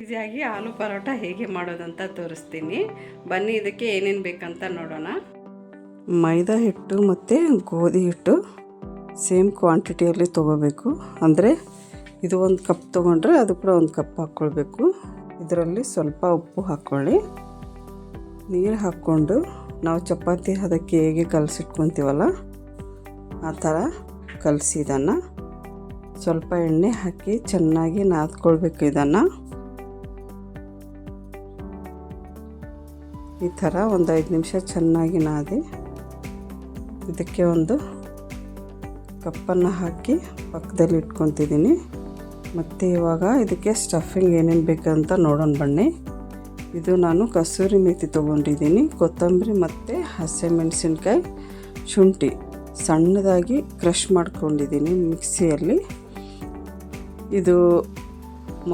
ಈಸಿಯಾಗಿ ಆಲೂ ಪರೋಟ ಹೇಗೆ ಮಾಡೋದಂತ ತೋರಿಸ್ತೀನಿ. ಬನ್ನಿ ಇದಕ್ಕೆ ಏನೇನು ಬೇಕಂತ ನೋಡೋಣ. ಮೈದಾ ಹಿಟ್ಟು ಮತ್ತು ಗೋಧಿ ಹಿಟ್ಟು ಸೇಮ್ ಕ್ವಾಂಟಿಟಿಯಲ್ಲಿ ತೊಗೋಬೇಕು. ಅಂದರೆ ಇದು 1 ಕಪ್ ತೊಗೊಂಡ್ರೆ ಅದು ಕೂಡ 1 ಕಪ್ ಹಾಕ್ಕೊಳ್ಬೇಕು. ಇದರಲ್ಲಿ ಸ್ವಲ್ಪ ಉಪ್ಪು ಹಾಕ್ಕೊಳ್ಳಿ. ನೀರು ಹಾಕ್ಕೊಂಡು ನಾವು ಚಪಾತಿ ಅದಕ್ಕೆ ಹೇಗೆ ಕಲಸಿಟ್ಕೊತೀವಲ್ಲ ಆ ಥರ ಕಲಸಿ ಇದನ್ನು ಸ್ವಲ್ಪ ಎಣ್ಣೆ ಹಾಕಿ ಚೆನ್ನಾಗಿ ನಾದ್ಕೊಳ್ಬೇಕು. ಇದನ್ನು ಈ ಥರ ಒಂದು 5 ನಿಮಿಷ ಚೆನ್ನಾಗಿ ನಾದಿ ಇದಕ್ಕೆ ಒಂದು ಕಪ್ಪನ್ನು ಹಾಕಿ ಪಕ್ಕದಲ್ಲಿ ಇಟ್ಕೊತಿದ್ದೀನಿ. ಮತ್ತು ಇವಾಗ ಇದಕ್ಕೆ ಸ್ಟಫಿಂಗ್ ಏನೇನು ಬೇಕಂತ ನೋಡೋಣ ಬನ್ನಿ. ಇದು ನಾನು ಕಸೂರಿ ಮೇಥಿ ತೊಗೊಂಡಿದ್ದೀನಿ, ಕೊತ್ತಂಬರಿ ಮತ್ತು ಹಸಿಮೆಣಸಿನ್ಕಾಯಿ, ಶುಂಠಿ ಸಣ್ಣದಾಗಿ ಕ್ರಷ್ ಮಾಡ್ಕೊಂಡಿದ್ದೀನಿ ಮಿಕ್ಸಿಯಲ್ಲಿ. ಇದು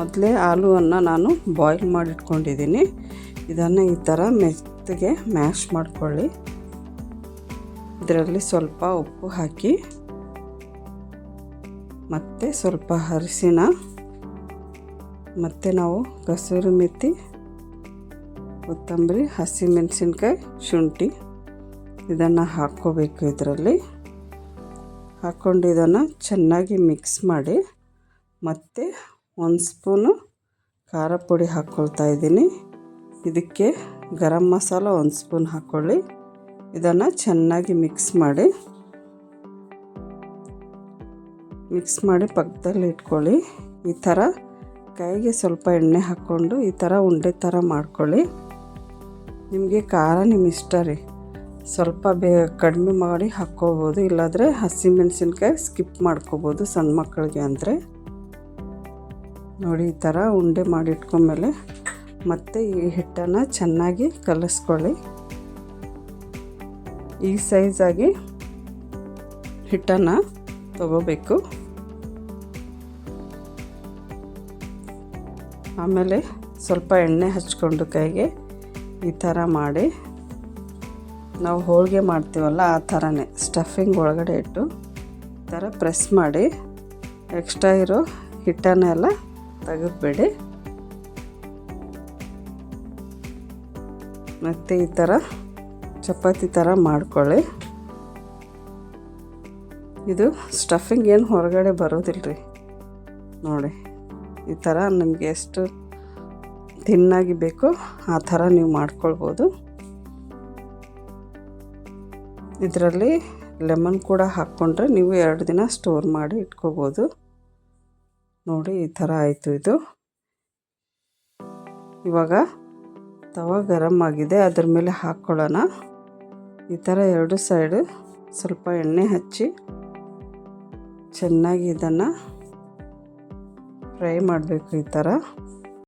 ಮೊದಲೇ ಆಲೂವನ್ನು ನಾನು ಬಾಯ್ಲ್ ಮಾಡಿಟ್ಕೊಂಡಿದ್ದೀನಿ. ಇದನ್ನು ಈ ಥರ ಮೆತ್ತಗೆ ಮ್ಯಾಶ್ ಮಾಡ್ಕೊಳ್ಳಿ. ಇದರಲ್ಲಿ ಸ್ವಲ್ಪ ಉಪ್ಪು ಹಾಕಿ ಮತ್ತು ಸ್ವಲ್ಪ ಅರಿಶಿನ ಮತ್ತು ನಾವು ಕಸೂರಿ ಮೆಥಿ, ಕೊತ್ತಂಬರಿ, ಹಸಿಮೆಣಸಿನ್ಕಾಯಿ, ಶುಂಠಿ ಇದನ್ನು ಹಾಕ್ಕೋಬೇಕು. ಇದರಲ್ಲಿ ಹಾಕ್ಕೊಂಡು ಇದನ್ನು ಚೆನ್ನಾಗಿ ಮಿಕ್ಸ್ ಮಾಡಿ ಮತ್ತು 1 ಸ್ಪೂನು ಖಾರ ಪುಡಿ ಹಾಕ್ಕೊಳ್ತಾ ಇದ್ದೀನಿ. ಇದಕ್ಕೆ ಗರಂ ಮಸಾಲ 1 ಸ್ಪೂನ್ ಹಾಕ್ಕೊಳ್ಳಿ. ಇದನ್ನು ಚೆನ್ನಾಗಿ ಮಿಕ್ಸ್ ಮಾಡಿ ಪಕ್ಕದಲ್ಲಿ ಇಟ್ಕೊಳ್ಳಿ. ಈ ಥರ ಕೈಗೆ ಸ್ವಲ್ಪ ಎಣ್ಣೆ ಹಾಕ್ಕೊಂಡು ಈ ಥರ ಉಂಡೆ ಥರ ಮಾಡ್ಕೊಳ್ಳಿ. ನಿಮಗೆ ಖಾರ ನಿಮ್ಮ ಇಷ್ಟ ರೀ, ಸ್ವಲ್ಪ ಕಡಿಮೆ ಮಾಡಿ ಹಾಕ್ಕೋಬೋದು, ಇಲ್ಲಾಂದರೆ ಹಸಿಮೆಣಸಿನ್ಕಾಯಿ ಸ್ಕಿಪ್ ಮಾಡ್ಕೋಬೋದು ಸಣ್ಣ ಮಕ್ಕಳಿಗೆ ಅಂದರೆ. ನೋಡಿ ಈ ಥರ ಉಂಡೆ ಮಾಡಿ ಇಟ್ಕೊಂಡ್ಮೇಲೆ ಮತ್ತು ಈ ಹಿಟ್ಟನ್ನು ಚೆನ್ನಾಗಿ ಕಲಿಸ್ಕೊಳ್ಳಿ. ಈ ಸೈಜಾಗಿ ಹಿಟ್ಟನ್ನು ತಗೋಬೇಕು. ಆಮೇಲೆ ಸ್ವಲ್ಪ ಎಣ್ಣೆ ಹಚ್ಕೊಂಡು ಕೈಗೆ ಈ ಥರ ಮಾಡಿ ನಾವು ಹೋಳಿಗೆ ಮಾಡ್ತೀವಲ್ಲ ಆ ಥರನೇ ಸ್ಟಫಿಂಗ್ ಒಳಗಡೆ ಇಟ್ಟು ಈ ಥರ ಪ್ರೆಸ್ ಮಾಡಿ ಎಕ್ಸ್ಟ್ರಾ ಇರೋ ಹಿಟ್ಟನ್ನೆಲ್ಲ ತೆಗೆದುಬೇಡಿ. ಮತ್ತು ಈ ಥರ ಚಪಾತಿ ಥರ ಮಾಡ್ಕೊಳ್ಳಿ. ಇದು ಸ್ಟಫಿಂಗ್ ಏನು ಹೊರಗಡೆ ಬರೋದಿಲ್ಲ ರೀ. ನೋಡಿ ಈ ಥರ ನಿಮಗೆ ಎಷ್ಟು ತಿನ್ನಾಗಿ ಬೇಕೋ ಆ ಥರ ನೀವು ಮಾಡ್ಕೊಳ್ಬೋದು. ಇದರಲ್ಲಿ ಲೆಮನ್ ಕೂಡ ಹಾಕ್ಕೊಂಡ್ರೆ ನೀವು 2 ದಿನ ಸ್ಟೋರ್ ಮಾಡಿ ಇಟ್ಕೋಬೋದು. ನೋಡಿ ಈ ಥರ ಆಯಿತು. ಇದು ಇವಾಗ ತವಾ ಗರಮ್ ಆಗಿದೆ, ಅದ್ರ ಮೇಲೆ ಹಾಕ್ಕೊಳ್ಳೋಣ. ಈ ಥರ 2 ಸೈಡು ಸ್ವಲ್ಪ ಎಣ್ಣೆ ಹಚ್ಚಿ ಚೆನ್ನಾಗಿ ಇದನ್ನು ಫ್ರೈ ಮಾಡಬೇಕು. ಈ ಥರ